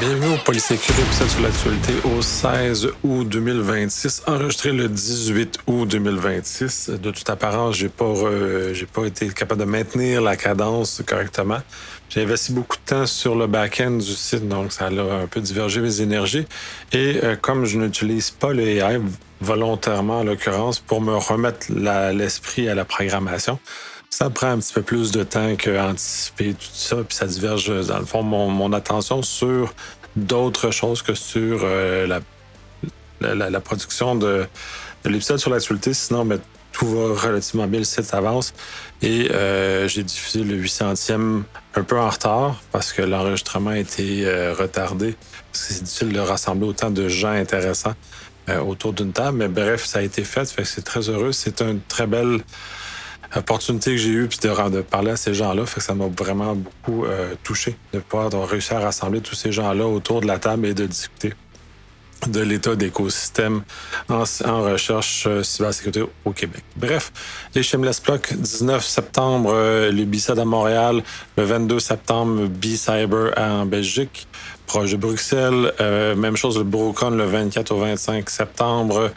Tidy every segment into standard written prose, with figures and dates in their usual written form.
Bienvenue au Polysécurité, épisode sur l'actualité au 16 août 2026, enregistré le 18 août 2026. De toute apparence, j'ai pas été capable de maintenir la cadence correctement. J'ai investi beaucoup de temps sur le back-end du site, donc ça a un peu divergé mes énergies. Et comme je n'utilise pas le AI volontairement, en l'occurrence, pour me remettre l'esprit à la programmation, ça prend un petit peu plus de temps qu'anticiper tout ça, puis ça diverge, dans le fond, mon attention sur d'autres choses que sur la production de l'épisode sur l'actualité. Sinon, ben, tout va relativement bien, le site avance. Et j'ai diffusé le 800e un peu en retard parce que l'enregistrement a été retardé. Parce que c'est difficile de rassembler autant de gens intéressants autour d'une table. Mais bref, ça a été fait que c'est très heureux. C'est une très belle opportunité que j'ai eue puis de parler à ces gens-là, fait que ça m'a vraiment beaucoup touché de pouvoir réussir à rassembler tous ces gens-là autour de la table et de discuter de l'état d'écosystème en recherche cybersécurité au Québec. Bref, les Shameless Plugs, 19 septembre, les BICED à Montréal, le 22 septembre, B-Cyber en Belgique, proche de Bruxelles, même chose le Brocon le 24 au 25 septembre,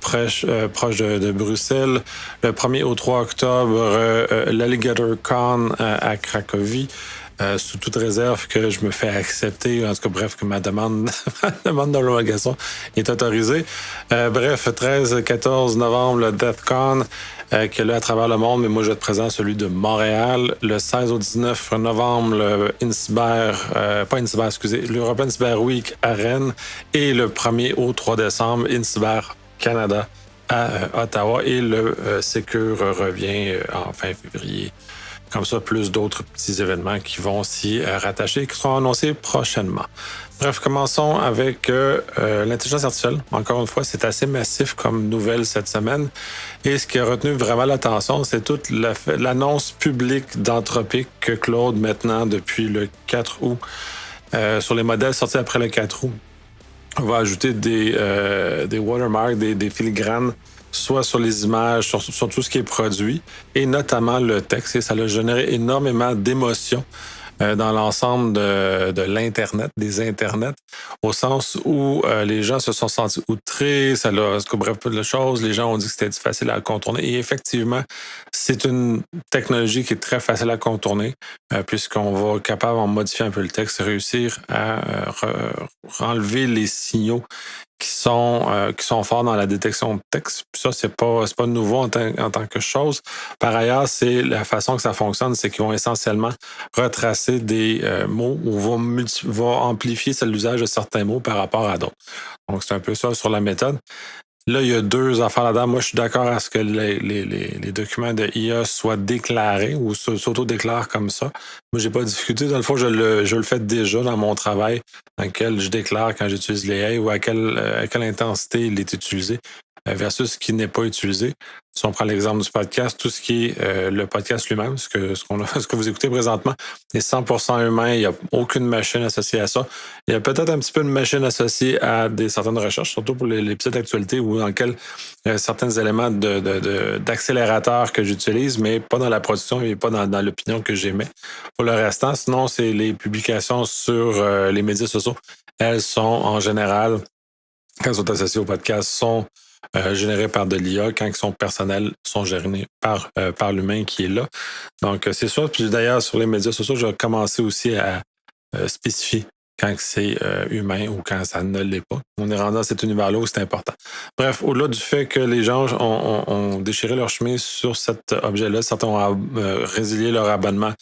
proche de Bruxelles. Le 1er au 3 octobre, l'Alligator Con à Cracovie. Sous toute réserve que je me fais accepter, en tout cas, bref, que ma demande, ma demande d'homologation est autorisée. Bref, 13-14 novembre, le DEFCON, qui est là à travers le monde, mais moi, je vais être présent celui de Montréal. Le 16 au 19 novembre, le l'European Cyber Week à Rennes. Et le 1er au 3 décembre, InCyber Canada à Ottawa. Et le Secure revient en fin février. Comme ça, plus d'autres petits événements qui vont s'y rattacher et qui seront annoncés prochainement. Bref, commençons avec l'intelligence artificielle. Encore une fois, c'est assez massif comme nouvelle cette semaine. Et ce qui a retenu vraiment l'attention, c'est toute l'annonce publique d'Anthropic que Claude, maintenant, depuis le 4 août, sur les modèles sortis après le 4 août, va ajouter des watermarks, des filigranes, soit sur les images, sur tout ce qui est produit, et notamment le texte. Et ça a généré énormément d'émotions dans l'ensemble de l'Internet, des Internets, au sens où les gens se sont sentis outrés, ça a bref, peu de choses, les gens ont dit que c'était facile à contourner. Et effectivement, c'est une technologie qui est très facile à contourner, puisqu'on va être capable, en modifiant un peu le texte, réussir à enlever les signaux qui sont forts dans la détection de texte. Puis ça, c'est pas nouveau en tant que chose. Par ailleurs, c'est la façon que ça fonctionne, c'est qu'ils vont essentiellement retracer des mots ou va amplifier l'usage de certains mots par rapport à d'autres. Donc, c'est un peu ça sur la méthode. Là, il y a deux affaires là-dedans. Moi, je suis d'accord à ce que les documents de IA soient déclarés ou s'auto-déclarent comme ça. Moi, j'ai pas de difficulté. Dans le fond, je le fais déjà dans mon travail, dans lequel je déclare quand j'utilise l'AI ou à quelle intensité il est utilisé versus ce qui n'est pas utilisé. Si on prend l'exemple du podcast, tout ce qui est le podcast lui-même, ce que vous écoutez présentement, est 100% humain. Il n'y a aucune machine associée à ça. Il y a peut-être un petit peu de machine associée à certaines recherches, surtout pour l'épisode d'actualité ou dans lequel certains éléments d'accélérateur que j'utilise, mais pas dans la production et pas dans l'opinion que j'émets. Pour le restant, sinon, c'est les publications sur les médias sociaux. Elles sont en général, quand elles sont associées au podcast, sont générés par de l'IA, quand ils sont personnels, sont gérés par l'humain qui est là. Donc, c'est sûr. Puis d'ailleurs, sur les médias sociaux, j'ai commencé aussi à spécifier quand c'est humain ou quand ça ne l'est pas. On est rendu dans cet univers-là où c'est important. Bref, au-delà du fait que les gens ont déchiré leur chemin sur cet objet-là, certains ont résilié leur abonnement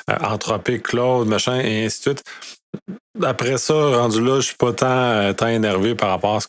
Anthropic, Claude, machin, et ainsi de suite. Après ça, rendu là, je suis pas tant énervé par rapport à ce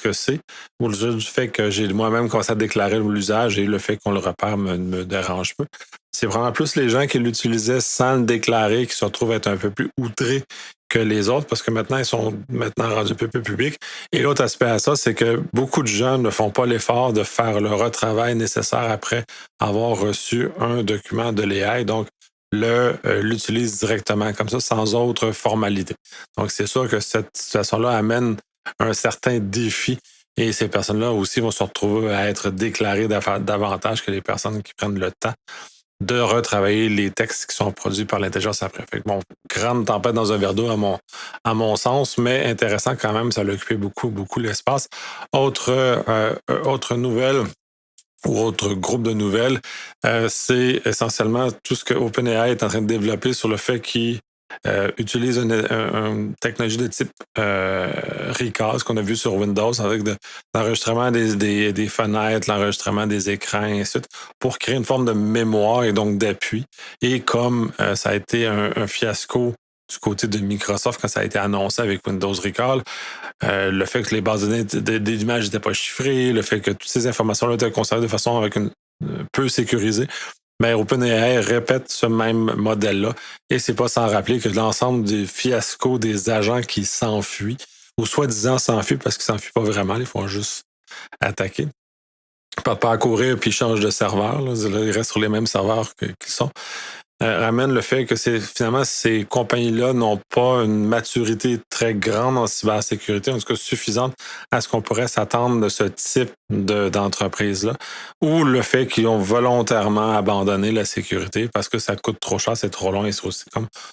que c'est. Au-delà du fait que j'ai moi-même commencé à déclarer l'usage et le fait qu'on le repère me dérange peu. C'est vraiment plus les gens qui l'utilisaient sans le déclarer qui se retrouvent être un peu plus outrés que les autres parce que maintenant, ils sont rendus un peu plus publics. Et l'autre aspect à ça, c'est que beaucoup de gens ne font pas l'effort de faire le retravail nécessaire après avoir reçu un document de l'AI. Donc, l'utilise directement comme ça, sans autre formalité. Donc, c'est sûr que cette situation-là amène un certain défi et ces personnes-là aussi vont se retrouver à être déclarées davantage que les personnes qui prennent le temps de retravailler les textes qui sont produits par l'intelligence après. Fait que bon, grande tempête dans un verre d'eau à mon sens, mais intéressant quand même, ça a occupé beaucoup, beaucoup l'espace. Autre nouvelle ou autre groupe de nouvelles, c'est essentiellement tout ce que OpenAI est en train de développer sur le fait qu'il utilise une technologie de type recast qu'on a vu sur Windows avec l'enregistrement des fenêtres, l'enregistrement des écrans et ainsi de suite pour créer une forme de mémoire et donc d'appui. Et comme ça a été un fiasco du côté de Microsoft quand ça a été annoncé avec Windows Recall, le fait que les bases de données d'images n'étaient pas chiffrées, le fait que toutes ces informations-là étaient conservées de façon avec une peu sécurisée, mais OpenAI répète ce même modèle-là. Et c'est pas sans rappeler que l'ensemble des fiascos des agents qui s'enfuient, ou soi-disant s'enfuient parce qu'ils s'enfuient pas vraiment, ils font juste attaquer. Ils partent pas à courir puis ils changent de serveur. Là. Ils restent sur les mêmes serveurs qu'ils sont. Ramène le fait que finalement ces compagnies-là n'ont pas une maturité très grande en cybersécurité, en tout cas suffisante à ce qu'on pourrait s'attendre de ce type d'entreprise-là, ou le fait qu'ils ont volontairement abandonné la sécurité parce que ça coûte trop cher, c'est trop long et c'est aussi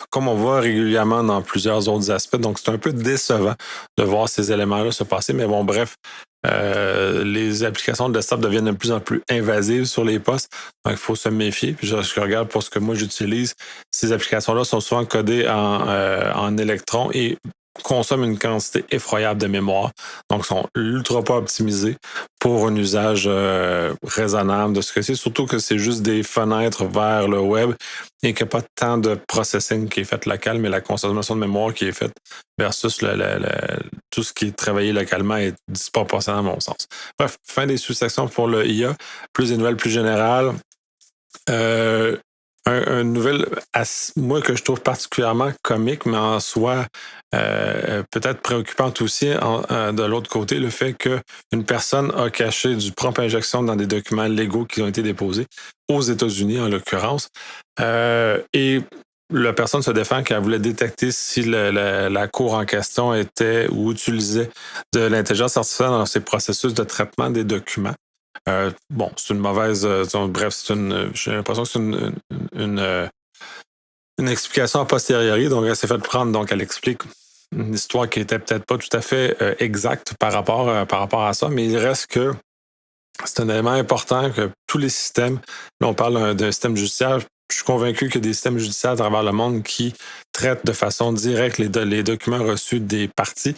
comme on voit régulièrement dans plusieurs autres aspects. Donc c'est un peu décevant de voir ces éléments-là se passer, mais bon, bref, les applications de desktop deviennent de plus en plus invasives sur les postes. Donc, il faut se méfier. Puis, je regarde pour ce que moi j'utilise. Ces applications-là sont souvent codées en électrons et consomment une quantité effroyable de mémoire. Donc, sont ultra pas optimisées pour un usage raisonnable de ce que c'est. Surtout que c'est juste des fenêtres vers le web et qu'il n'y a pas tant de processing qui est fait local, mais la consommation de mémoire qui est faite versus tout ce qui est travaillé localement est disproportionné à mon sens. Bref, fin des sous-sections pour le IA. Plus des nouvelles plus générales. Une nouvelle, moi, que je trouve particulièrement comique, mais en soi peut-être préoccupante aussi, de l'autre côté, le fait qu'une personne a caché du prompt injection dans des documents légaux qui ont été déposés aux États-Unis, en l'occurrence. Et la personne se défend qu'elle voulait détecter si la cour en question était ou utilisait de l'intelligence artificielle dans ses processus de traitement des documents. Bon, c'est une mauvaise. Bref, j'ai l'impression que c'est une explication a posteriori. Donc, elle s'est fait prendre. Donc, elle explique une histoire qui était peut-être pas tout à fait exacte par rapport à ça, mais il reste que c'est un élément important que tous les systèmes, là, on parle d'un système judiciaire. Je suis convaincu qu'il y a des systèmes judiciaires à travers le monde qui traitent de façon directe les documents reçus des parties.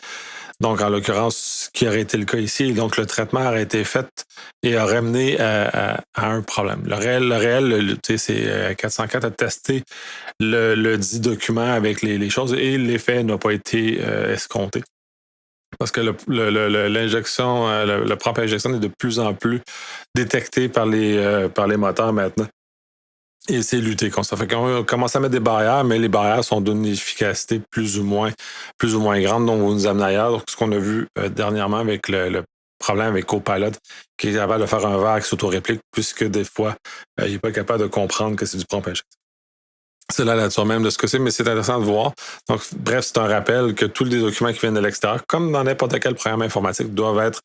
Donc, en l'occurrence, ce qui aurait été le cas ici, et donc le traitement aurait été fait et aurait mené à un problème. Le réel, c'est 404 a testé le dit document avec les choses et l'effet n'a pas été escompté. Parce que l'injection, le propre injection est de plus en plus détecté par les moteurs maintenant. Et c'est lutter contre ça. Fait qu'on commence à mettre des barrières, mais les barrières sont d'une efficacité plus ou moins grande. Donc, vous nous amenez ailleurs. Donc, ce qu'on a vu dernièrement avec le problème avec Copilot, qui est capable de faire un verre qui s'auto-réplique, puisque des fois, il n'est pas capable de comprendre que c'est du prompt injection. C'est la nature même de ce que c'est, mais c'est intéressant de voir. Donc, bref, c'est un rappel que tous les documents qui viennent de l'extérieur, comme dans n'importe quel programme informatique, doivent être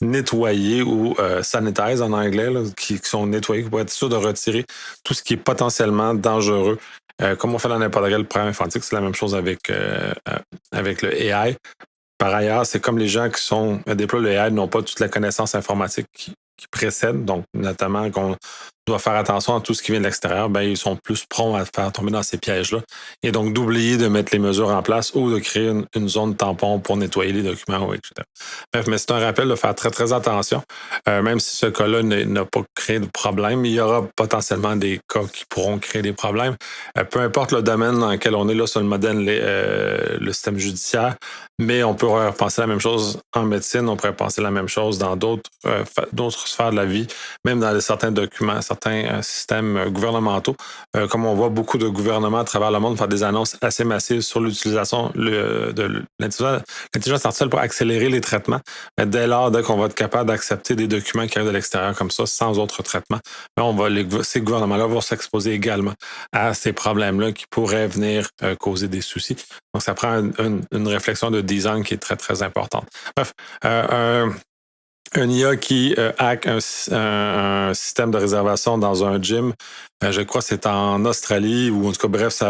nettoyés ou sanitize en anglais, là, qui sont nettoyés pour être sûr de retirer tout ce qui est potentiellement dangereux. Comme on fait dans n'importe quel programme informatique, c'est la même chose avec le AI. Par ailleurs, c'est comme les gens qui déploient le AI n'ont pas toute la connaissance informatique qui précède, donc notamment qu'on doit faire attention à tout ce qui vient de l'extérieur, ben, ils sont plus prompts à faire tomber dans ces pièges-là. Et donc, d'oublier de mettre les mesures en place ou de créer une zone tampon pour nettoyer les documents, etc. Bref, mais c'est un rappel de faire très, très attention. Même si ce cas-là n'a pas créé de problème, il y aura potentiellement des cas qui pourront créer des problèmes. Peu importe le domaine dans lequel on est là sur le modèle, le système judiciaire, mais on pourrait penser la même chose en médecine, on pourrait penser la même chose dans d'autres sphères de la vie, même dans certains documents, certains systèmes gouvernementaux. Comme on voit beaucoup de gouvernements à travers le monde faire des annonces assez massives sur l'utilisation de l'intelligence artificielle pour accélérer les traitements. Mais dès qu'on va être capable d'accepter des documents qui arrivent de l'extérieur comme ça, sans autre traitement, ces gouvernements-là vont s'exposer également à ces problèmes-là qui pourraient venir causer des soucis. Donc, ça prend une réflexion de design qui est très, très importante. Bref, un IA qui hack un système de réservation dans un gym. Je crois que c'est en Australie ou en tout cas, bref,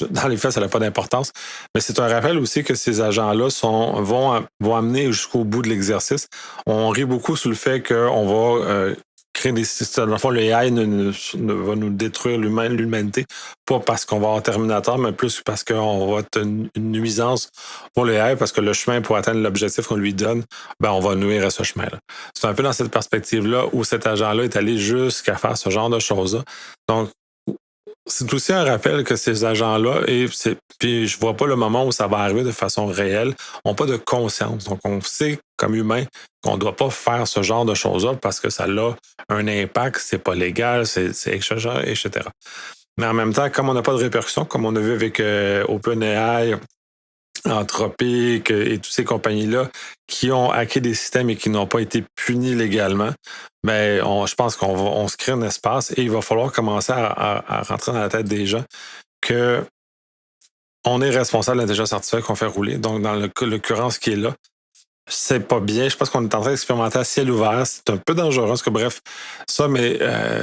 dans les faits, ça n'a pas d'importance. Mais c'est un rappel aussi que ces agents-là vont amener jusqu'au bout de l'exercice. On rit beaucoup sur le fait qu'on va créer des systèmes. Dans le fond, le AI va nous détruire l'humanité, pas parce qu'on va avoir Terminator, mais plus parce qu'on va être une nuisance pour le AI, parce que le chemin pour atteindre l'objectif qu'on lui donne, on va nuire à ce chemin-là. C'est un peu dans cette perspective-là où cet agent-là est allé jusqu'à faire ce genre de choses-là. Donc, c'est aussi un rappel que ces agents-là, puis je vois pas le moment où ça va arriver de façon réelle, n'ont pas de conscience. Donc, on sait comme humain qu'on ne doit pas faire ce genre de choses-là parce que ça a un impact, c'est pas légal, c'est etc. Mais en même temps, comme on n'a pas de répercussions, comme on a vu avec OpenAI, Anthropic et toutes ces compagnies-là qui ont hacké des systèmes et qui n'ont pas été punis légalement, je pense qu'on se crée un espace et il va falloir commencer à rentrer dans la tête des gens que on est responsable de l'intelligence artificielle qu'on fait rouler. Donc, dans l'occurrence qui est là, c'est pas bien. Je pense qu'on est en train d'expérimenter à ciel ouvert. C'est un peu dangereux, parce que bref, mais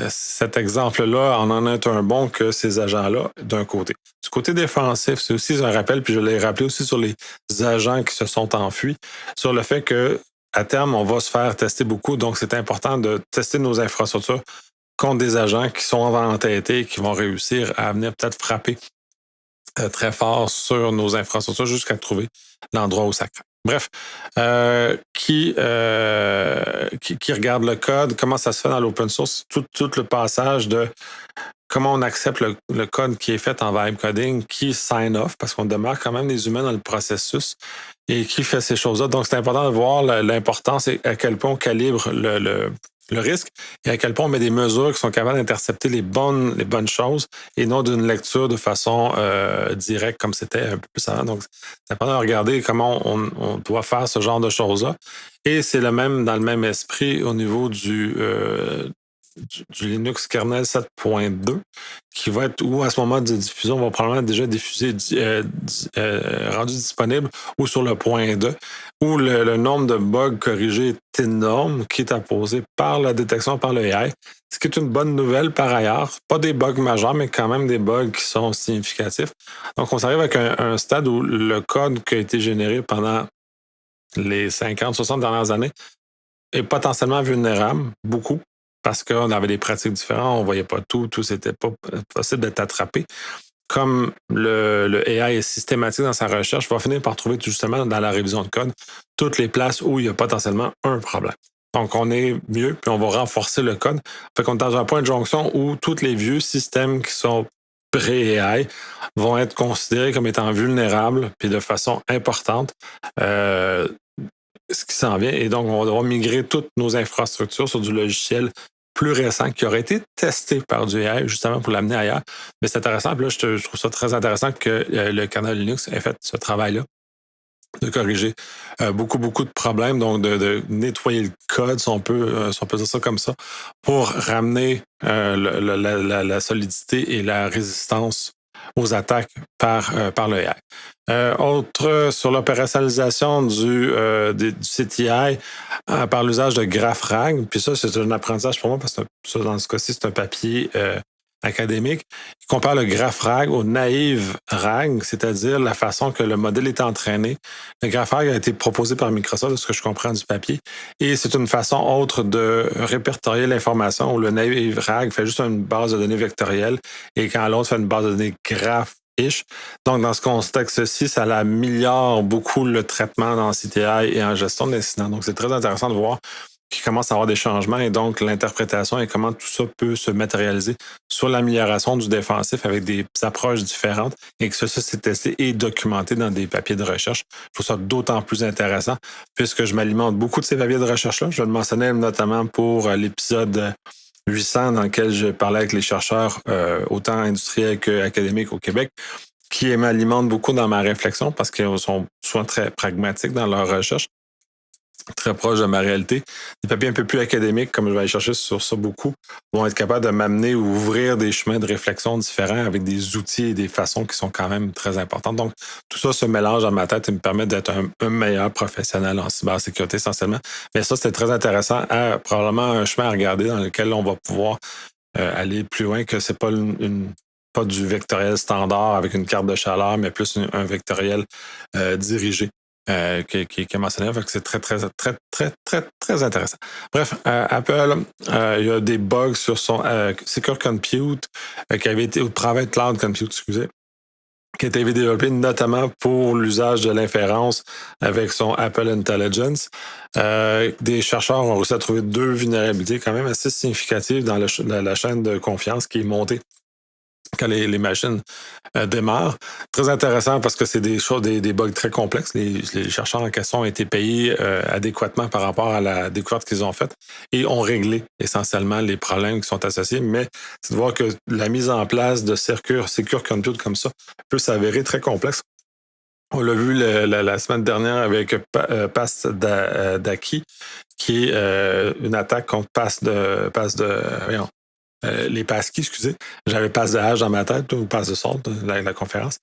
cet exemple-là en est un bon que ces agents-là, d'un côté. Du côté défensif, c'est aussi un rappel, puis je l'ai rappelé aussi sur les agents qui se sont enfuis, sur le fait que à terme, on va se faire tester beaucoup. Donc, c'est important de tester nos infrastructures contre des agents qui sont entêtés et qui vont réussir à venir peut-être frapper très fort sur nos infrastructures jusqu'à trouver l'endroit où ça craque. Bref, qui regarde le code, comment ça se fait dans l'open source, tout le passage de comment on accepte le code qui est fait en vibe coding, qui sign off, parce qu'on demeure quand même des humains dans le processus, et qui fait ces choses-là. Donc, c'est important de voir l'importance et à quel point on calibre le risque et à quel point on met des mesures qui sont capables d'intercepter les bonnes choses et non d'une lecture de façon directe comme c'était un peu plus avant. Donc, c'est important de regarder comment on doit faire ce genre de choses-là. Et c'est dans le même esprit au niveau du Linux kernel 7.2 qui va être, ou à ce moment de diffusion, va probablement déjà diffusé, rendu disponible, ou sur le point 2, où le nombre de bugs corrigés est énorme, qui est apposé par la détection par le AI, ce qui est une bonne nouvelle par ailleurs. Pas des bugs majeurs, mais quand même des bugs qui sont significatifs. Donc, on s'arrive avec un stade où le code qui a été généré pendant les 50, 60 dernières années est potentiellement vulnérable, beaucoup, parce qu'on avait des pratiques différentes, on ne voyait pas tout c'était pas possible d'être attrapé. Comme le AI est systématique dans sa recherche, il va finir par trouver justement dans la révision de code toutes les places où il y a potentiellement un problème. Donc, on est mieux, puis on va renforcer le code. Fait qu'on est dans un point de jonction où tous les vieux systèmes qui sont pré-AI vont être considérés comme étant vulnérables, puis de façon importante. Ce qui s'en vient. Et donc, on va devoir migrer toutes nos infrastructures sur du logiciel plus récent qui aurait été testé par du AI justement pour l'amener ailleurs. Mais c'est intéressant. Puis là, je trouve ça très intéressant que le kernel Linux ait fait ce travail-là de corriger beaucoup de problèmes, donc de nettoyer le code, si on peut dire ça comme ça, pour ramener la solidité et la résistance aux attaques par le AI. Autre sur l'opérationnalisation du CTI par l'usage de GraphRag, puis ça, c'est un apprentissage pour moi parce que ça, dans ce cas-ci, c'est un papier académique qui compare le GraphRag au Naive RAG, c'est-à-dire la façon que le modèle est entraîné. Le GraphRag a été proposé par Microsoft, de ce que je comprends du papier, et c'est une façon autre de répertorier l'information où le Naive RAG fait juste une base de données vectorielle et quand l'autre fait une base de données graph-ish. Donc, dans ce contexte-ci, ça améliore beaucoup le traitement dans CTI et en gestion d'incidents. Donc, c'est très intéressant de voir qu'il commence à avoir des changements et donc l'interprétation et comment tout ça peut se matérialiser sur l'amélioration du défensif avec des approches différentes et que ça s'est testé et documenté dans des papiers de recherche. Je trouve ça d'autant plus intéressant puisque je m'alimente beaucoup de ces papiers de recherche-là. Je le mentionnais notamment pour l'épisode 800 dans lequel je parlais avec les chercheurs autant industriels qu'académiques au Québec qui m'alimentent beaucoup dans ma réflexion parce qu'ils sont souvent très pragmatiques dans leur recherche. très proche de ma réalité. Des papiers un peu plus académiques, comme je vais aller chercher sur ça beaucoup, vont être capables de m'amener ou ouvrir des chemins de réflexion différents avec des outils et des façons qui sont quand même très importantes. Donc, tout ça se mélange dans ma tête et me permet d'être un meilleur professionnel en cybersécurité essentiellement. Mais ça, c'était très intéressant. Probablement un chemin à regarder dans lequel on va pouvoir aller plus loin, que c'est pas pas du vectoriel standard avec une carte de chaleur, mais plus un vectoriel dirigé qui est mentionné. Fait que c'est très, très, très, très, très, très intéressant. Bref, Apple, il y a des bugs sur son Secure Compute qui avait été, ou Private Cloud Compute, excusez, qui a été développé notamment pour l'usage de l'inférence avec son Apple Intelligence. Des chercheurs ont réussi à trouver 2 vulnérabilités quand même assez significatives dans la chaîne de confiance qui est montée quand les machines démarrent. Très intéressant parce que c'est des bugs très complexes. Les chercheurs en question ont été payés adéquatement par rapport à la découverte qu'ils ont faite et ont réglé essentiellement les problèmes qui sont associés. Mais c'est de voir que la mise en place de Secure Compute comme ça peut s'avérer très complexe. On l'a vu la semaine dernière avec Daki, qui est une attaque contre voyons, les passkeys, excusez. J'avais passe de hash dans ma tête, ou passe de sort, la conférence.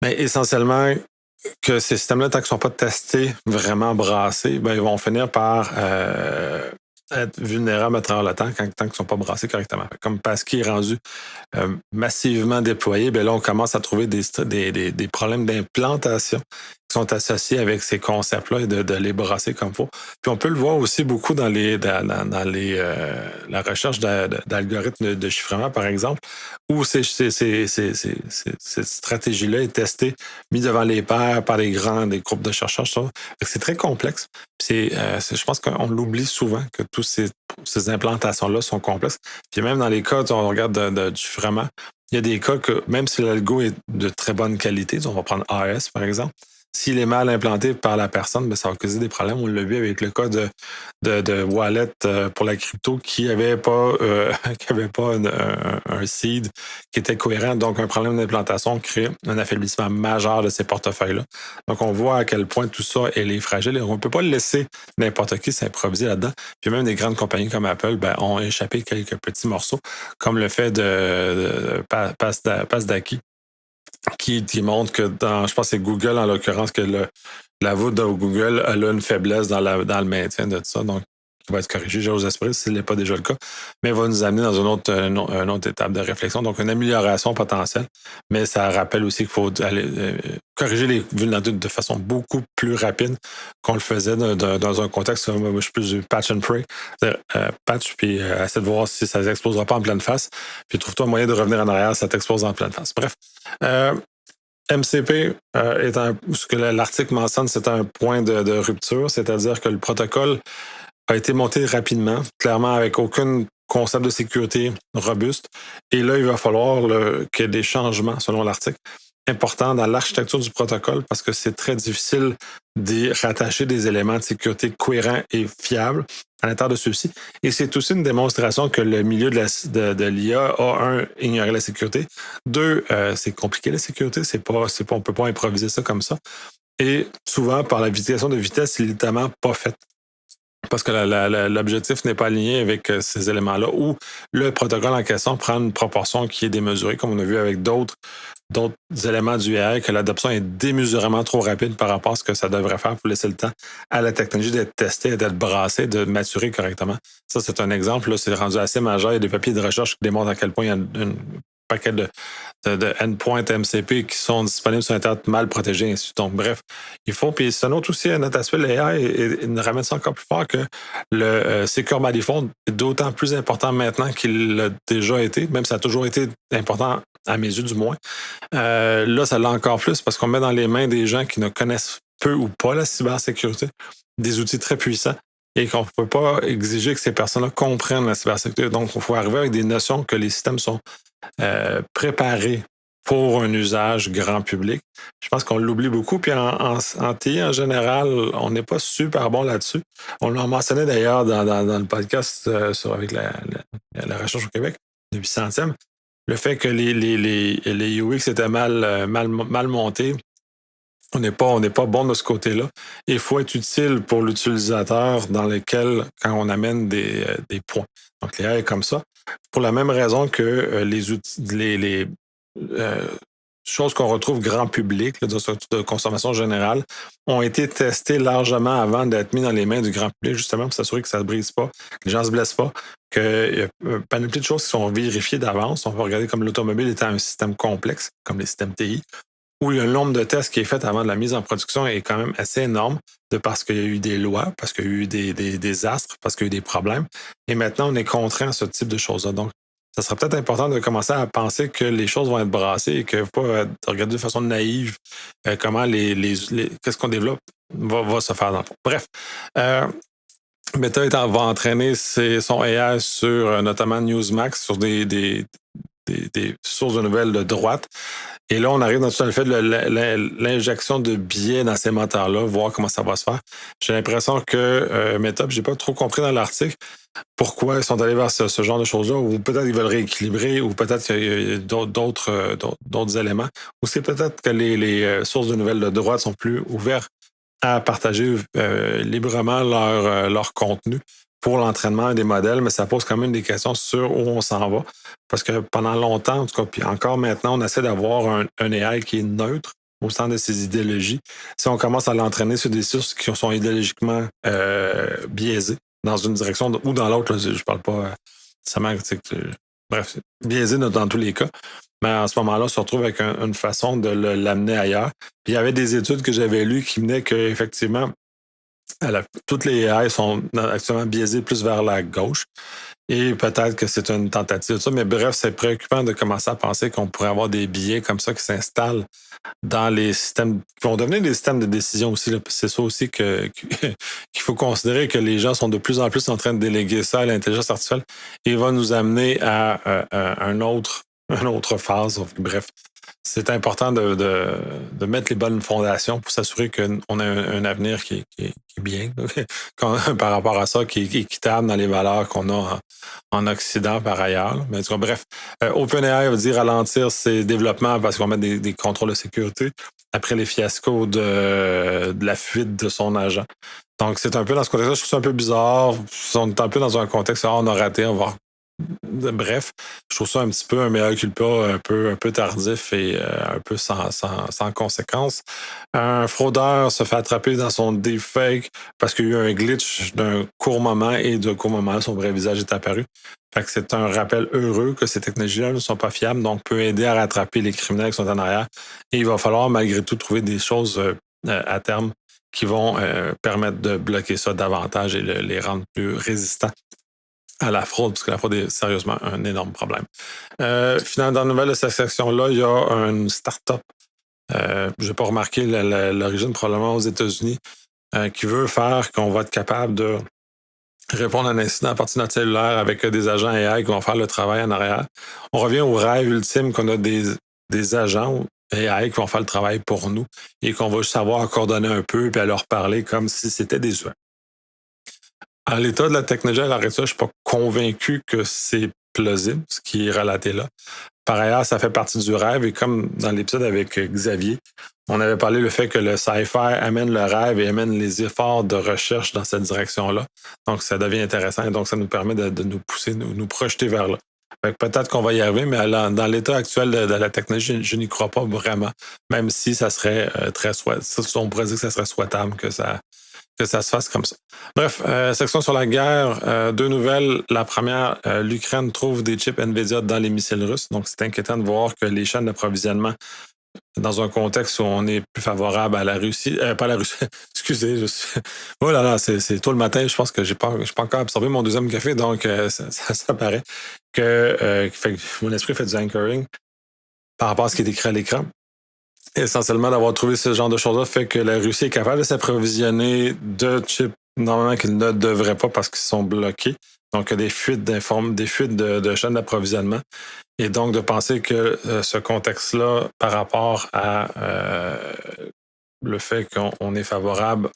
Mais essentiellement, que ces systèmes-là, tant qu'ils ne sont pas testés, vraiment brassés, ben, ils vont finir par être vulnérables à travers le temps tant qu'ils ne sont pas brassés correctement. Comme Passkey est rendu massivement déployé, ben là, on commence à trouver des problèmes d'implantation qui sont associés avec ces concepts-là et de les brasser comme il faut. Puis on peut le voir aussi beaucoup dans la recherche d'algorithmes de chiffrement, par exemple, où cette stratégie-là est testée, mise devant les pairs par des groupes de chercheurs. C'est très complexe. Je pense qu'on l'oublie souvent que tous ces implantations-là sont complexes. Puis même dans les cas, on regarde du chiffrement, il y a des cas que même si l'algo est de très bonne qualité, on va prendre AES par exemple, s'il est mal implanté par la personne, ben, ça va causer des problèmes. On l'a vu avec le cas de wallet pour la crypto qui avait pas, un seed qui était cohérent. Donc, un problème d'implantation crée un affaiblissement majeur de ces portefeuilles-là. Donc, on voit à quel point tout ça est fragile et on ne peut pas laisser n'importe qui s'improviser là-dedans. Puis même des grandes compagnies comme Apple ont échappé quelques petits morceaux, comme le fait de Pasdaki, qui montre que je pense que c'est Google en l'occurrence, que la voûte de Google elle a une faiblesse dans le maintien de tout ça, donc qui va être corrigé, j'ose espérer, s'il n'est pas déjà le cas, mais va nous amener dans une autre étape de réflexion, donc une amélioration potentielle, mais ça rappelle aussi qu'il faut aller corriger les vulnérabilités de façon beaucoup plus rapide qu'on le faisait dans un contexte, moi je suis plus du patch and pray, patch, puis essaie de voir si ça ne s'explosera pas en pleine face, puis trouve-toi un moyen de revenir en arrière, ça t'explose en pleine face. Bref, MCP ce que l'article mentionne, c'est un point de rupture, c'est-à-dire que le protocole a été monté rapidement, clairement avec aucun concept de sécurité robuste. Et là, il va falloir qu'il y ait des changements, selon l'article, importants dans l'architecture du protocole parce que c'est très difficile d'y rattacher des éléments de sécurité cohérents et fiables à l'intérieur de ceux-ci. Et c'est aussi une démonstration que le milieu de l'IA a, ignoré la sécurité. 2, c'est compliqué la sécurité, on ne peut pas improviser ça comme ça. Et souvent, par la question de vitesse, c'est littéralement pas fait. Parce que l'objectif n'est pas aligné avec ces éléments-là, ou le protocole en question prend une proportion qui est démesurée, comme on a vu avec d'autres éléments du AI, que l'adoption est démesurément trop rapide par rapport à ce que ça devrait faire pour laisser le temps à la technologie d'être testée, d'être brassée, de maturer correctement. Ça, c'est un exemple. Là, c'est rendu assez majeur. Il y a des papiers de recherche qui démontrent à quel point il y a un paquet de endpoints MCP qui sont disponibles sur Internet mal protégés, et ainsi de suite. Donc, bref, il faut. Puis, ça note aussi un autre aspect de l'AI et nous ramène ça encore plus fort que le Secure by Default est d'autant plus important maintenant qu'il l'a déjà été, même si ça a toujours été important à mes yeux du moins. Là, ça l'a encore plus parce qu'on met dans les mains des gens qui ne connaissent peu ou pas la cybersécurité des outils très puissants et qu'on ne peut pas exiger que ces personnes-là comprennent la cybersécurité. Donc, il faut arriver avec des notions que les systèmes sont préparés pour un usage grand public. Je pense qu'on l'oublie beaucoup. Puis en TI, en général, on n'est pas super bon là-dessus. On l'a mentionné d'ailleurs dans le podcast avec la recherche au Québec, le 800e, le fait que les UX étaient mal montés on n'est pas bon de ce côté-là. Il faut être utile pour l'utilisateur dans lequel, quand on amène des points. Donc, l'IA est comme ça. Pour la même raison que les euh, choses qu'on retrouve grand public, là, de consommation générale, ont été testées largement avant d'être mis dans les mains du grand public, justement, pour s'assurer que ça ne se brise pas, que les gens ne se blessent pas, qu'il y a une panoplie de choses qui sont vérifiées d'avance. On peut regarder comme l'automobile étant un système complexe, comme les systèmes TI, où le nombre de tests qui est fait avant de la mise en production est quand même assez énorme, de parce qu'il y a eu des lois, parce qu'il y a eu des astres, parce qu'il y a eu des problèmes. Et maintenant, on est contraint à ce type de choses-là. Donc, ça serait peut-être important de commencer à penser que les choses vont être brassées et que pas regarder de façon naïve comment qu'est-ce qu'on développe va se faire dans le fond. Bref, euh, Meta va entraîner son AI sur notamment Newsmax, sur des sources de nouvelles de droite. Et là, on arrive dans le fait de l'injection de biais dans ces moteurs-là, voir comment ça va se faire. J'ai l'impression que Meta, j'ai pas trop compris dans l'article pourquoi ils sont allés vers ce genre de choses-là, ou peut-être ils veulent rééquilibrer, ou peut-être qu'il y a d'autres éléments, ou c'est peut-être que les sources de nouvelles de droite sont plus ouvertes à partager librement leur contenu pour l'entraînement des modèles, mais ça pose quand même des questions sur où on s'en va. Parce que pendant longtemps, en tout cas, puis encore maintenant, on essaie d'avoir un AI qui est neutre au sein de ses idéologies. Si on commence à l'entraîner sur des sources qui sont idéologiquement biaisées dans une direction ou dans l'autre, je ne parle pas nécessairement, bref, biaisées dans tous les cas. Mais en ce moment-là, on se retrouve avec une façon de l'amener ailleurs. Puis il y avait des études que j'avais lues qui venaient qu'effectivement, toutes les AI sont actuellement biaisées plus vers la gauche. Et peut-être que c'est une tentative de ça. Mais bref, c'est préoccupant de commencer à penser qu'on pourrait avoir des biais comme ça qui s'installent dans les systèmes, qui vont devenir des systèmes de décision aussi. C'est ça aussi qu'il faut considérer, que les gens sont de plus en plus en train de déléguer ça à l'intelligence artificielle et va nous amener à une autre phase. Bref, c'est important de mettre les bonnes fondations pour s'assurer qu'on a un avenir qui est bien par rapport à ça, qui est équitable dans les valeurs qu'on a en Occident par ailleurs. Mais en tout cas, bref, OpenAI veut dire ralentir ses développements parce qu'on met des contrôles de sécurité après les fiascos de la fuite de son agent. Donc, c'est un peu dans ce contexte-là, je trouve ça un peu bizarre. On est un peu dans un contexte, on a raté, on va. Bref, je trouve ça un petit peu un mea culpa, un peu tardif et un peu sans conséquence. Un fraudeur se fait attraper dans son deepfake parce qu'il y a eu un glitch d'un court moment et d'un court moment, son vrai visage est apparu. Fait que c'est un rappel heureux que ces technologies-là ne sont pas fiables, donc peut aider à rattraper les criminels qui sont en arrière. Et il va falloir malgré tout trouver des choses à terme qui vont permettre de bloquer ça davantage et les rendre plus résistants à la fraude, parce que la fraude est sérieusement un énorme problème. Finalement, dans la nouvelle de cette section-là, il y a une start-up. Je n'ai pas remarqué l'origine, probablement aux États-Unis, qui veut faire qu'on va être capable de répondre à un incident à partir de notre cellulaire avec des agents AI qui vont faire le travail en arrière. On revient au rêve ultime qu'on a des agents AI qui vont faire le travail pour nous et qu'on va juste savoir coordonner un peu puis à leur parler comme si c'était des humains. À l'état de la technologie à l'arrêt de ça, je ne suis pas convaincu que c'est plausible, ce qui est relaté là. Par ailleurs, ça fait partie du rêve et comme dans l'épisode avec Xavier, on avait parlé le fait que le sci-fi amène le rêve et amène les efforts de recherche dans cette direction-là. Donc, ça devient intéressant et donc ça nous permet de nous pousser, nous projeter vers là. Peut-être qu'on va y arriver, mais dans l'état actuel de la technologie, je n'y crois pas vraiment, même si ça serait très souhaitable. On pourrait dire que ça serait souhaitable que ça se fasse comme ça. Bref, section sur la guerre, deux nouvelles. La première, l'Ukraine trouve des chips NVIDIA dans les missiles russes. Donc, c'est inquiétant de voir que les chaînes d'approvisionnement, dans un contexte où on est plus favorable à la Russie, pas la Russie, excusez, oh là là, c'est tôt le matin, je pense que j'ai pas encore absorbé mon deuxième café, donc ça paraît que mon esprit fait du anchoring par rapport à ce qui est écrit à l'écran. Essentiellement, d'avoir trouvé ce genre de choses-là fait que la Russie est capable de s'approvisionner de chips normalement qu'ils ne devraient pas parce qu'ils sont bloqués. Donc, il y a des fuites de chaînes d'approvisionnement. Et donc, de penser que ce contexte-là, par rapport à le fait qu'on est favorable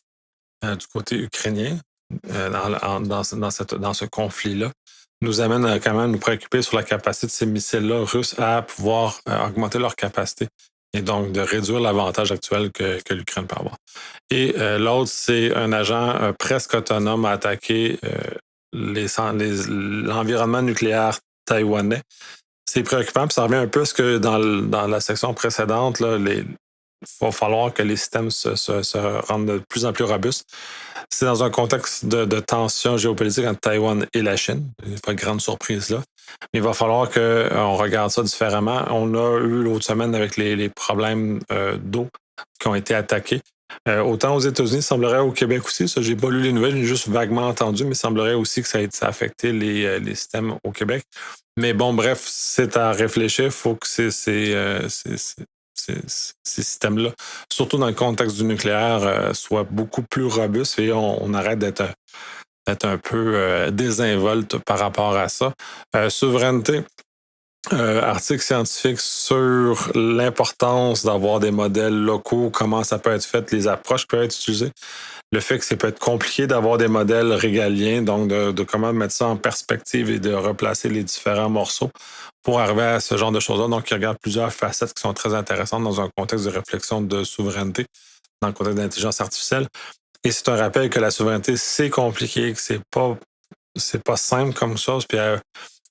du côté ukrainien dans ce conflit-là, nous amène à quand même nous préoccuper sur la capacité de ces missiles-là russes à pouvoir augmenter leur capacité et donc de réduire l'avantage actuel que l'Ukraine peut avoir. Et l'autre, c'est un agent presque autonome à attaquer l'environnement nucléaire taïwanais. C'est préoccupant, puis ça revient un peu à ce que dans la section précédente, là, va falloir que les systèmes se rendent de plus en plus robustes. C'est dans un contexte de tension géopolitique entre Taïwan et la Chine. Il n'y a pas de grande surprise là. Mais il va falloir qu'on regarde ça différemment. On a eu l'autre semaine avec les problèmes d'eau qui ont été attaqués. Autant aux États-Unis, il semblerait au Québec aussi. Ça, j'ai pas lu les nouvelles, j'ai juste vaguement entendu, mais il semblerait aussi que ça a affecté les systèmes au Québec. Mais bon, bref, c'est à réfléchir. Il faut que ces systèmes-là, surtout dans le contexte du nucléaire, soient beaucoup plus robustes et on arrête d'être un peu désinvolte par rapport à ça. Souveraineté, article scientifique sur l'importance d'avoir des modèles locaux, comment ça peut être fait, les approches qui peuvent être utilisées. Le fait que ça peut être compliqué d'avoir des modèles régaliens, donc de comment mettre ça en perspective et de replacer les différents morceaux pour arriver à ce genre de choses-là. Donc, il regarde plusieurs facettes qui sont très intéressantes dans un contexte de réflexion de souveraineté, dans le contexte d'intelligence artificielle. Et c'est un rappel que la souveraineté, c'est compliqué, que c'est pas simple comme chose, puis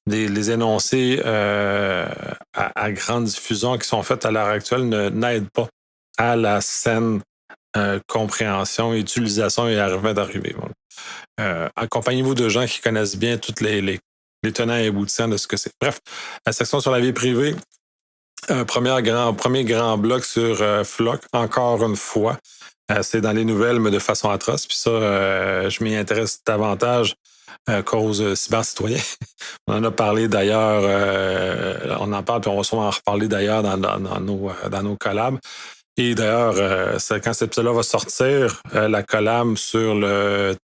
les énoncés à grande diffusion qui sont faits à l'heure actuelle n'aident pas à la saine compréhension, utilisation et d'arriver. Accompagnez-vous de gens qui connaissent bien toutes les tenants et aboutissants de ce que c'est. Bref, la section sur la vie privée, premier grand bloc sur Flock, encore une fois. C'est dans les nouvelles, mais de façon atroce. Puis ça, je m'y intéresse davantage cause cyber-citoyen. On en a parlé d'ailleurs, on en parle, puis on va sûrement en reparler d'ailleurs dans nos collabs. Et d'ailleurs, quand cet épisode-là va sortir, la collab sur le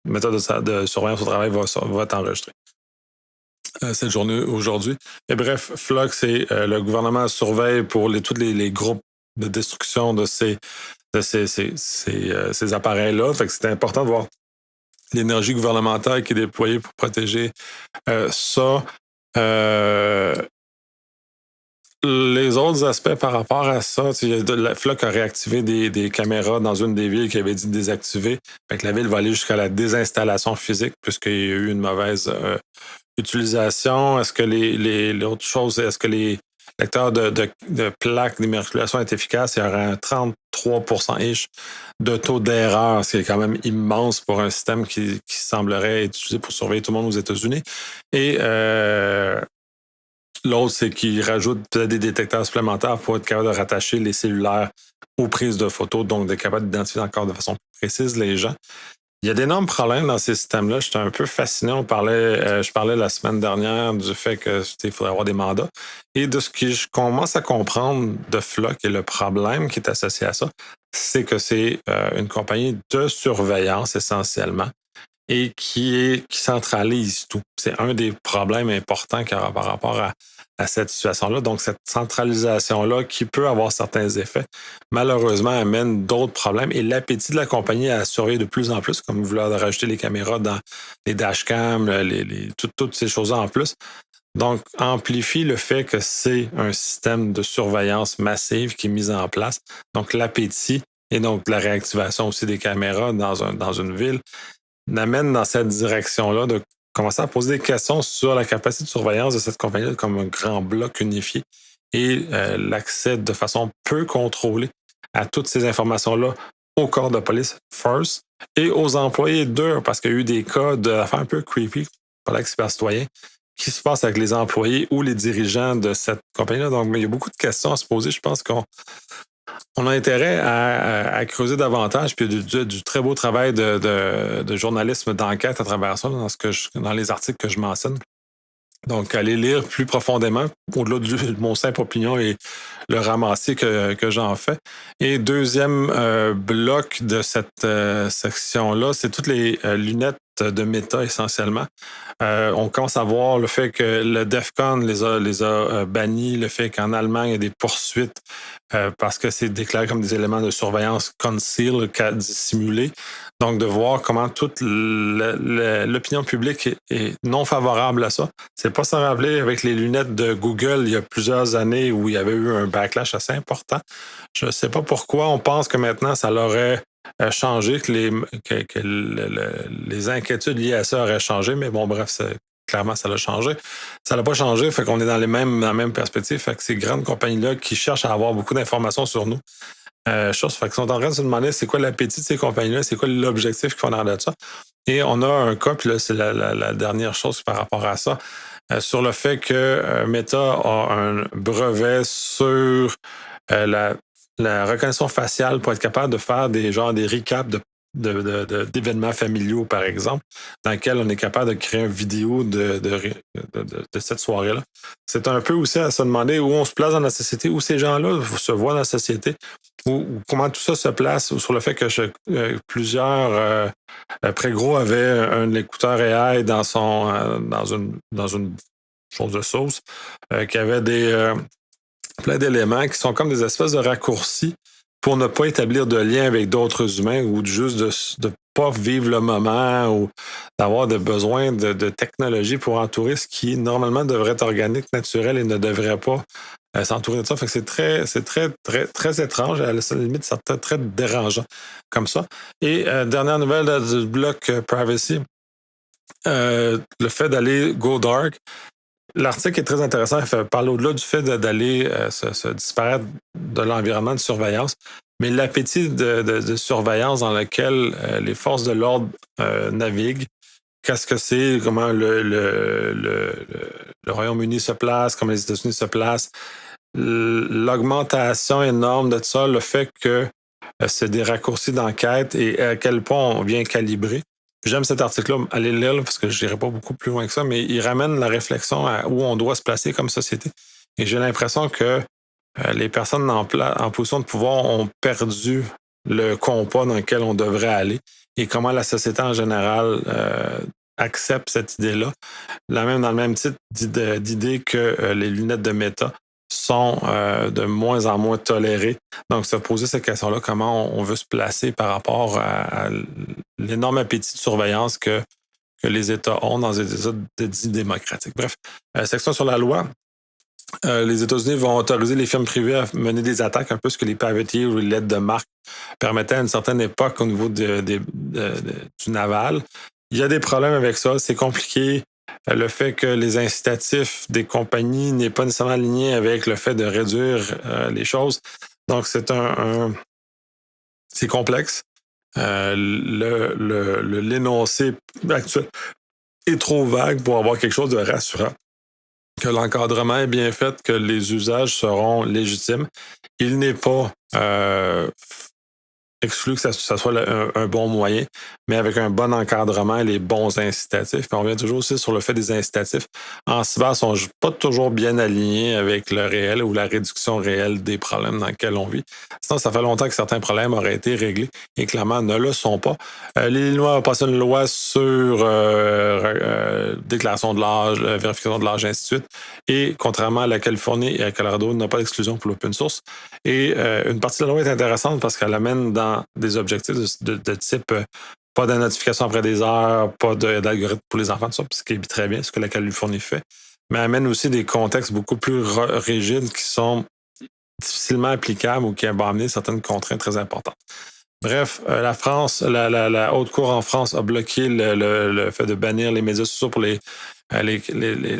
méthode de surveillance au travail va être enregistrée. Cette journée aujourd'hui. Et bref, Flock, c'est le gouvernement surveille pour tous les groupes de destruction de ces appareils-là. Fait que c'est important de voir l'énergie gouvernementale qui est déployée pour protéger ça. Les autres aspects par rapport à ça, la Flock a réactivé des caméras dans une des villes qui avait dit désactiver. Fait que la ville va aller jusqu'à la désinstallation physique puisqu'il y a eu une mauvaise utilisation. Est-ce que l'autre chose, est-ce que les lecteurs de plaques d'immatriculation est efficace? Il y aurait un 33%-ish de taux d'erreur, ce qui est quand même immense pour un système qui semblerait être utilisé pour surveiller tout le monde aux États-Unis. Et l'autre, c'est qu'il rajoute peut-être des détecteurs supplémentaires pour être capable de rattacher les cellulaires aux prises de photos, donc d'être capable d'identifier encore de façon précise les gens. Il y a d'énormes problèmes dans ces systèmes-là. J'étais un peu fasciné. Je parlais la semaine dernière du fait qu'il faudrait avoir des mandats. Et de ce que je commence à comprendre de Flock et le problème qui est associé à ça, c'est que c'est une compagnie de surveillance essentiellement et qui centralise tout. C'est un des problèmes importants qu'il y aura par rapport à cette situation-là. Donc, cette centralisation-là, qui peut avoir certains effets, malheureusement, amène d'autres problèmes. Et l'appétit de la compagnie à surveiller de plus en plus, comme vous voulez rajouter les caméras dans les dashcams, toutes ces choses-là en plus, donc amplifie le fait que c'est un système de surveillance massive qui est mis en place. Donc, l'appétit et donc la réactivation aussi des caméras dans une ville n'amène dans cette direction-là de commencer à poser des questions sur la capacité de surveillance de cette compagnie comme un grand bloc unifié et l'accès de façon peu contrôlée à toutes ces informations-là au corps de police, first, et aux employés, deux, parce qu'il y a eu des cas d'affaires un peu creepy, par l'expert-citoyen, qui se passe avec les employés ou les dirigeants de cette compagnie-là. Donc, il y a beaucoup de questions à se poser. Je pense qu'on a intérêt à creuser davantage, puis du très beau travail de journalisme d'enquête à travers ça, dans les articles que je mentionne. Donc, aller lire plus profondément, au-delà de mon simple opinion et le ramassis que j'en fais. Et deuxième bloc de cette section-là, c'est toutes les lunettes de Meta essentiellement. On commence à voir le fait que le DEFCON les a bannis, le fait qu'en Allemagne, il y a des poursuites parce que c'est déclaré comme des éléments de surveillance conceal, dissimulés. Donc, de voir comment toute l'opinion publique est non favorable à ça. C'est pas sans rappeler avec les lunettes de Google il y a plusieurs années où il y avait eu un backlash assez important. Je ne sais pas pourquoi on pense que maintenant ça l'aurait changé, que les inquiétudes liées à ça auraient changé, mais bon, bref, clairement, ça l'a changé. Ça l'a pas changé, fait qu'on est dans la même perspective. Fait que ces grandes compagnies-là qui cherchent à avoir beaucoup d'informations sur nous, fait qu'ils sont en train de se demander c'est quoi l'appétit de ces compagnies-là, c'est quoi l'objectif qu'ils font dans de ça. Et on a un cas, puis là, c'est la dernière chose par rapport à ça, sur le fait que Meta a un brevet sur la reconnaissance faciale pour être capable de faire des recaps d'événements familiaux, par exemple, dans lesquels on est capable de créer une vidéo de cette soirée-là. C'est un peu aussi à se demander où on se place dans la société, où ces gens-là se voient dans la société, ou comment tout ça se place, sur le fait que plusieurs Prégros avait un écouteur AI dans une chose de sauce qui avait plein d'éléments qui sont comme des espèces de raccourcis pour ne pas établir de lien avec d'autres humains ou juste de pas vivre le moment ou d'avoir des besoins de technologie pour entourer ce qui normalement devrait être organique, naturel et ne devrait pas s'entourer de ça. Fait que c'est très étrange, à la limite, c'est très dérangeant comme ça. Et dernière nouvelle du bloc privacy, le fait d'aller go dark. L'article est très intéressant. Il parle au-delà du fait d'aller se disparaître de l'environnement de surveillance, mais l'appétit de surveillance dans lequel les forces de l'ordre naviguent. Qu'est-ce que c'est, comment le Royaume-Uni se place, comment les États-Unis se placent, l'augmentation énorme de ça, le fait que c'est des raccourcis d'enquête et à quel point on vient calibrer. J'aime cet article-là, allez le lire parce que je n'irai pas beaucoup plus loin que ça, mais il ramène la réflexion à où on doit se placer comme société. Et j'ai l'impression que les personnes en position de pouvoir ont perdu le compas dans lequel on devrait aller et comment la société en général accepte cette idée-là. Dans le même titre d'idée que les lunettes de Meta sont de moins en moins tolérées. Donc, se poser cette question-là, comment on veut se placer par rapport à l'énorme appétit de surveillance que les États ont dans des États dits démocratiques. Bref, section sur la loi. Les États-Unis vont autoriser les firmes privées à mener des attaques, un peu ce que les privateers ou les lettres de marque permettaient à une certaine époque au niveau du naval. Il y a des problèmes avec ça, c'est compliqué. Le fait que les incitatifs des compagnies n'est pas nécessairement aligné avec le fait de réduire les choses. Donc, c'est c'est complexe. L'énoncé actuel est trop vague pour avoir quelque chose de rassurant. Que l'encadrement est bien fait, que les usages seront légitimes. Il n'est pas exclu que ça soit un bon moyen, mais avec un bon encadrement et les bons incitatifs. Puis on revient toujours aussi sur le fait des incitatifs. En cyber, ne sont pas toujours bien alignés avec le réel ou la réduction réelle des problèmes dans lesquels on vit. Sinon, ça fait longtemps que certains problèmes auraient été réglés et clairement ne le sont pas. L'Illinois a passé une loi sur déclaration de l'âge, vérification de l'âge, ainsi de suite. Et contrairement à la Californie et à Colorado, n'a pas d'exclusion pour l'open source. Et une partie de la loi est intéressante parce qu'elle amène dans des objectifs de type pas de notification après des heures, pas d'algorithme pour les enfants, tout ça, ce qui est très bien, ce que la Californie fait, mais amène aussi des contextes beaucoup plus rigides qui sont difficilement applicables ou qui vont amener certaines contraintes très importantes. Bref, la France, la Haute Cour en France a bloqué le fait de bannir les médias sociaux pour les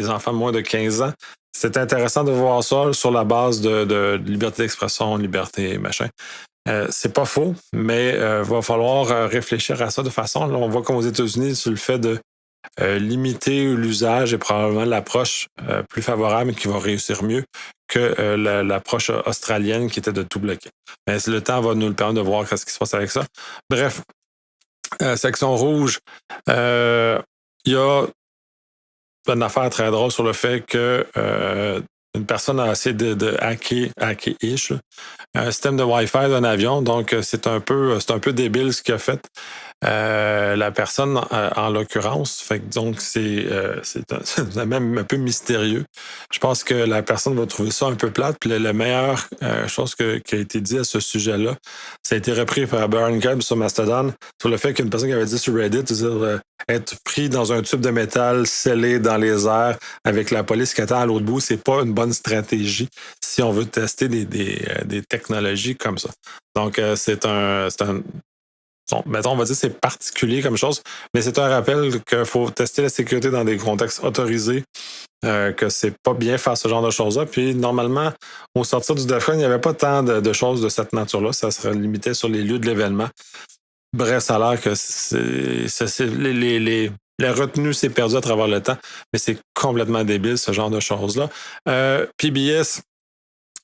enfants de moins de 15 ans. C'est intéressant de voir ça sur la base de liberté d'expression, liberté, machin. C'est pas faux, mais va falloir réfléchir à ça de façon. Là, on voit comme aux États-Unis sur le fait de limiter l'usage et probablement l'approche plus favorable qui va réussir mieux que l'approche australienne qui était de tout bloquer. Mais le temps va nous le permettre de voir ce qui se passe avec ça. Bref, section rouge, il y a une affaire très drôle sur le fait que une personne a essayé de hacker-ish, un système de Wi-Fi d'un avion. Donc, c'est un peu débile ce qu'il a fait. La personne, en l'occurrence, fait que donc c'est même un peu mystérieux. Je pense que la personne va trouver ça un peu plate. Puis la meilleure chose qui a été dit à ce sujet-là, ça a été repris par Baron Cobb sur Mastodon, sur le fait qu'une personne qui avait dit sur Reddit, c'est-à-dire être pris dans un tube de métal scellé dans les airs avec la police qui attend à l'autre bout, c'est pas une bonne stratégie si on veut tester des technologies comme ça. Donc, mettons, on va dire que c'est particulier comme chose, mais c'est un rappel qu'il faut tester la sécurité dans des contextes autorisés, que c'est pas bien faire ce genre de choses-là. Puis, normalement, au sortir du DEFCON, il n'y avait pas tant de choses de cette nature-là. Ça se limité sur les lieux de l'événement. Bref, ça a l'air que la retenue s'est perdue à travers le temps, mais c'est complètement débile, ce genre de choses-là. PBS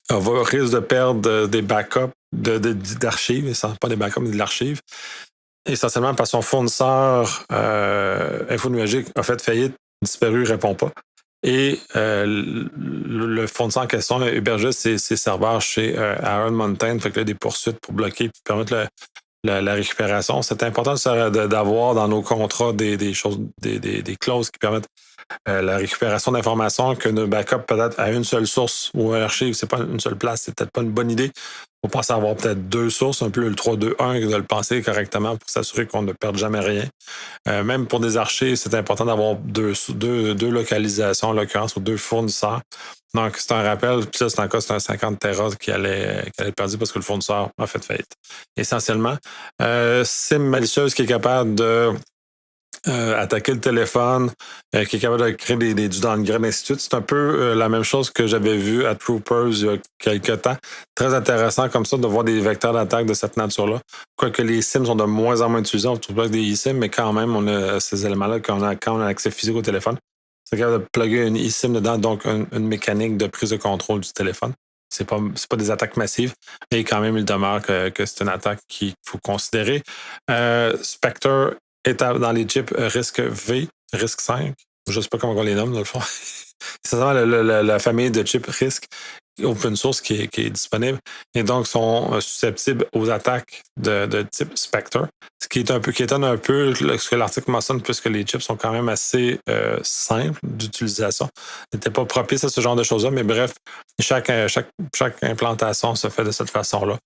risque de perdre des backups d'archives, pas des backups, mais de l'archive, essentiellement parce que son fournisseur infonuagique a fait faillite, disparu, répond pas. Et le fournisseur en question a hébergé ses serveurs chez Iron Mountain, fait que là, des poursuites pour bloquer et permettre la récupération. C'est important d'avoir dans nos contrats des choses, des clauses qui permettent la récupération d'informations, que nos backups peut-être à une seule source ou un archive, c'est pas une seule place, c'est peut-être pas une bonne idée. On pense avoir peut-être deux sources, un peu le 3-2-1, de le penser correctement pour s'assurer qu'on ne perde jamais rien. Même pour des archives, c'est important d'avoir deux localisations, en l'occurrence, ou deux fournisseurs. Donc, c'est un rappel. Puis là, c'est un 50 Tera qui allait être perdu parce que le fournisseur a fait faillite. Essentiellement, SIM malicieuse qui est capable de attaquer le téléphone, qui est capable de créer du downgrade, et ainsi de suite. C'est un peu la même chose que j'avais vu à Troopers il y a quelques temps. Très intéressant comme ça de voir des vecteurs d'attaque de cette nature-là. Quoique les SIM sont de moins en moins utilisés, on trouve pas que des eSIM, mais quand même, on a ces éléments-là quand on a accès physique au téléphone. C'est capable de plugger une eSIM dedans, donc une mécanique de prise de contrôle du téléphone. C'est pas des attaques massives, mais quand même, il demeure que c'est une attaque qu'il faut considérer. Spectre est dans les chips risque V, risque 5. Je ne sais pas comment on les nomme, dans le fond. C'est vraiment la famille de chips risque open source qui est disponible et donc sont susceptibles aux attaques de type Spectre, ce qui étonne un peu ce que l'article mentionne, puisque les chips sont quand même assez simples d'utilisation. N'étaient pas propices à ce genre de choses-là, mais bref, chaque implantation se fait de cette façon-là.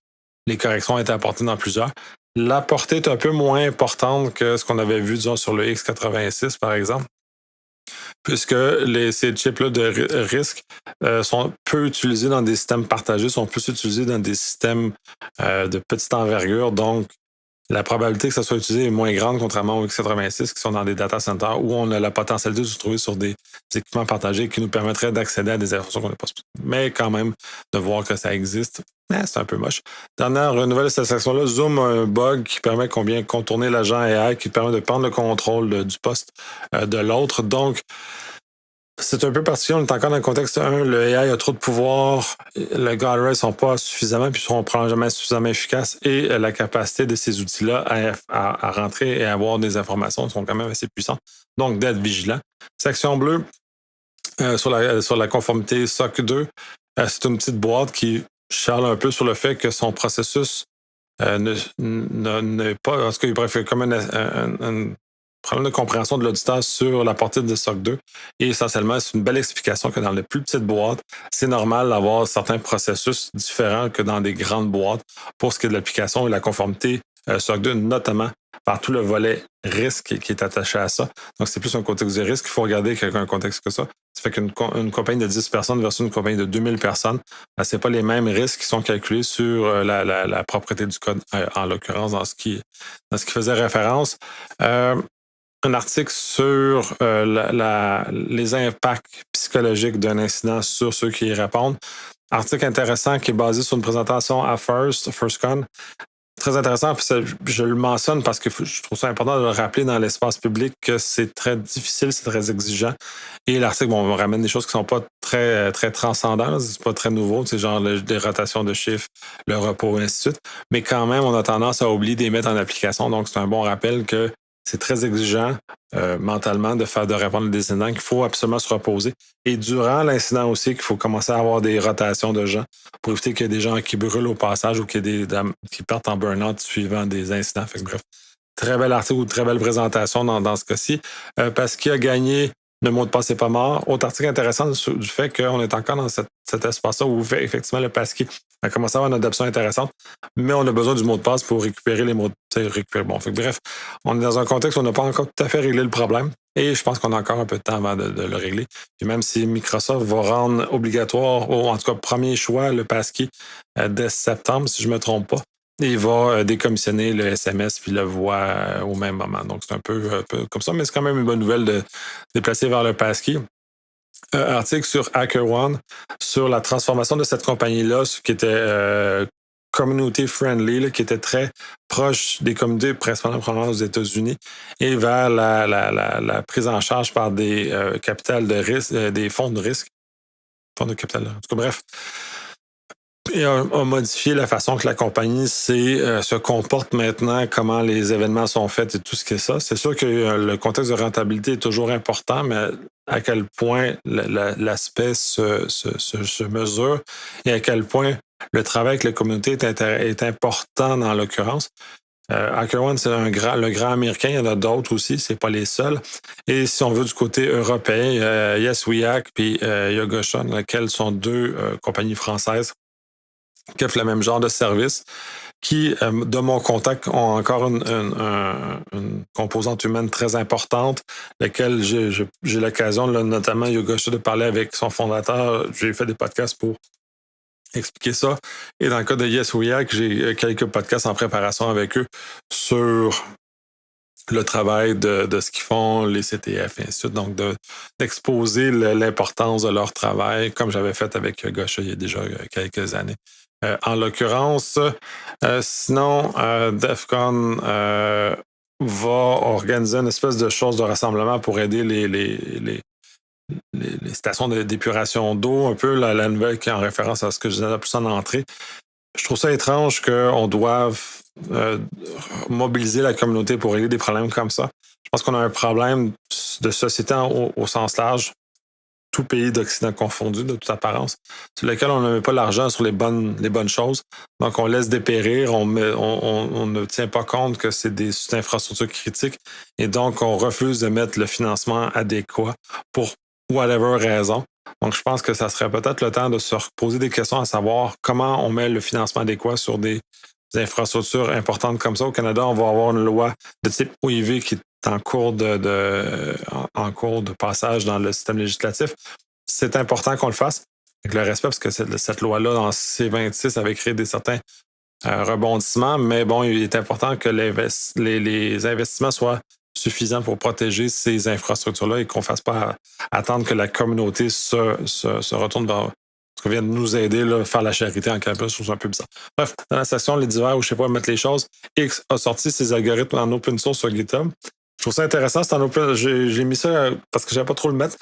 Les corrections ont été apportées dans plusieurs. La portée est un peu moins importante que ce qu'on avait vu, disons, sur le x86, par exemple, puisque ces chips-là de risque sont peu utilisés dans des systèmes partagés, sont plus utilisés dans des systèmes de petite envergure. Donc, la probabilité que ça soit utilisé est moins grande, contrairement aux x86 qui sont dans des data centers où on a la potentialité de se trouver sur des équipements partagés qui nous permettraient d'accéder à des informations qu'on n'a pas. Mais quand même, de voir que ça existe, c'est un peu moche. Dernière nouvelle de cette section-là, Zoom a un bug qui permet qu'on vient contourner l'agent AI, qui permet de prendre le contrôle du poste de l'autre. Donc, c'est un peu particulier, on est encore dans le contexte 1, le AI a trop de pouvoir, le guardrails ne sont pas suffisamment, puis sont probablement jamais suffisamment efficaces, et la capacité de ces outils-là à rentrer et avoir des informations sont quand même assez puissantes. Donc, d'être vigilant. Section bleue, sur la conformité SOC 2, c'est une petite boîte qui charle un peu sur le fait que son processus n'est pas, en tout cas, bref, comme un problème de compréhension de l'auditeur sur la portée de SOC 2. Et essentiellement, c'est une belle explication que dans les plus petites boîtes, c'est normal d'avoir certains processus différents que dans des grandes boîtes pour ce qui est de l'application et la conformité SOC 2, notamment par tout le volet risque qui est attaché à ça. Donc, c'est plus un contexte de risque. Il faut regarder qu'un contexte que ça. Ça fait qu'une compagnie de 10 personnes versus une compagnie de 2000 personnes, ce n'est pas les mêmes risques qui sont calculés sur la propriété du code, en l'occurrence, dans ce qui faisait référence. Un article sur les impacts psychologiques d'un incident sur ceux qui y répondent. Article intéressant qui est basé sur une présentation à FirstCon. Très intéressant, puis je le mentionne parce que je trouve ça important de le rappeler dans l'espace public que c'est très difficile, c'est très exigeant. Et l'article, on ramène des choses qui ne sont pas très, très transcendantes, c'est pas très nouveau, c'est genre des rotations de chiffres, le repos, et ainsi de suite. Mais quand même, on a tendance à oublier de les mettre en application. Donc, c'est un bon rappel que c'est très exigeant mentalement de répondre à des incidents, qu'il faut absolument se reposer. Et durant l'incident aussi, qu'il faut commencer à avoir des rotations de gens pour éviter qu'il y ait des gens qui brûlent au passage ou qu'il y ait des dames qui partent en burn-out suivant des incidents. Fait que, bref, très bel article ou très belle présentation dans ce cas-ci. Parce qu'il a gagné le mot de passe n'est pas mort. Autre article intéressant du fait qu'on est encore dans cet espace-là où effectivement le passkey a commencé à avoir une adoption intéressante, mais on a besoin du mot de passe pour récupérer les mots de passe. Bon, bref, on est dans un contexte où on n'a pas encore tout à fait réglé le problème et je pense qu'on a encore un peu de temps avant de le régler. Et même si Microsoft va rendre obligatoire, ou en tout cas premier choix, le passkey dès septembre, si je ne me trompe pas, il va décommissionner le SMS puis le voit au même moment. Donc, c'est un peu comme ça, mais c'est quand même une bonne nouvelle de déplacer vers le passkey. Article sur HackerOne sur la transformation de cette compagnie-là, ce qui était community friendly, là, qui était très proche des communautés, principalement aux États-Unis, et vers la prise en charge par des capitales de risque, des fonds de risque. Fonds de capital. En tout cas, bref. Et a modifié la façon que la compagnie se comporte maintenant, comment les événements sont faits et tout ce qui est ça. C'est sûr que le contexte de rentabilité est toujours important, mais à quel point l'aspect se mesure et à quel point le travail avec la communauté est important dans l'occurrence. HackerOne, c'est le grand américain, il y en a d'autres aussi, c'est pas les seuls. Et si on veut du côté européen, Yes We Hack puis Yogoshun, lesquels sont deux compagnies françaises qui offrent le même genre de service, qui, de mon contact, ont encore une composante humaine très importante, laquelle j'ai l'occasion, là, notamment Yogoshun, de parler avec son fondateur. J'ai fait des podcasts pour expliquer ça. Et dans le cas de Yes We Hack, j'ai quelques podcasts en préparation avec eux sur le travail de ce qu'ils font, les CTF et ainsi de suite. Donc, d'exposer l'importance de leur travail, comme j'avais fait avec Gosha il y a déjà quelques années. En l'occurrence, sinon, DEF CON va organiser une espèce de chose de rassemblement pour aider les stations d'épuration d'eau, un peu la nouvelle qui est en référence à ce que je disais plus en entrée. Je trouve ça étrange qu'on doive mobiliser la communauté pour régler des problèmes comme ça. Je pense qu'on a un problème de société au sens large, tout pays d'Occident confondu, de toute apparence, sur lequel on ne met pas l'argent sur les bonnes choses. Donc, on laisse dépérir, on ne tient pas compte que c'est des infrastructures critiques et donc on refuse de mettre le financement adéquat pour whatever raison. Donc, je pense que ça serait peut-être le temps de se poser des questions à savoir comment on met le financement adéquat sur des infrastructures importantes comme ça. Au Canada, on va avoir une loi de type OIV qui est en cours de passage dans le système législatif. C'est important qu'on le fasse avec le respect, parce que cette loi-là, dans C26, avait créé certains rebondissements, mais bon, il est important que les investissements soient suffisants pour protéger ces infrastructures-là et qu'on ne fasse pas attendre que la communauté se retourne vers qu'on vient de nous aider à faire la charité en campus. Je trouve ça un peu bizarre. Bref, dans la section Les divers où je ne sais pas mettre les choses, X a sorti ses algorithmes en open source sur GitHub. Je trouve ça intéressant. C'est en open. J'ai mis ça parce que je n'avais pas trop le mettre.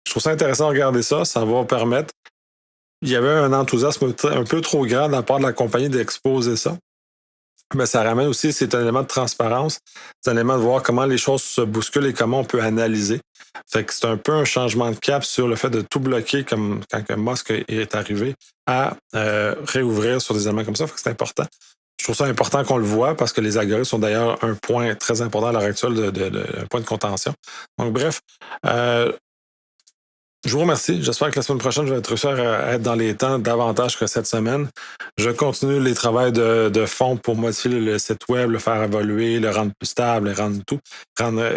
Je trouve ça intéressant de regarder ça. Ça va permettre. Il y avait un enthousiasme un peu trop grand de la part de la compagnie d'exposer ça. Mais ça ramène aussi, c'est un élément de transparence, c'est un élément de voir comment les choses se bousculent et comment on peut analyser. Fait que c'est un peu un changement de cap sur le fait de tout bloquer, comme quand Musk est arrivé, à réouvrir sur des éléments comme ça. Fait que c'est important. Je trouve ça important qu'on le voit parce que les algorithmes sont d'ailleurs un point très important à l'heure actuelle, un point de contention. Donc bref, je vous remercie. J'espère que la semaine prochaine, je vais réussir à être dans les temps davantage que cette semaine. Je continue les travaux de fond pour modifier le site web, le faire évoluer, le rendre plus stable,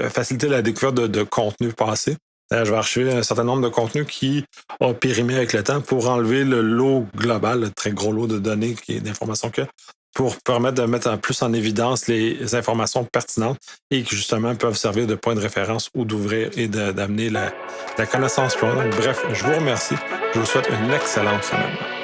faciliter la découverte de contenus passés. Je vais archiver un certain nombre de contenus qui ont périmé avec le temps pour enlever le lot global, le très gros lot de données d'informations qu'il y a, pour permettre de mettre plus en évidence les informations pertinentes et qui, justement, peuvent servir de point de référence ou d'ouvrir et d'amener la connaissance plus loin. Bref, je vous remercie. Je vous souhaite une excellente semaine.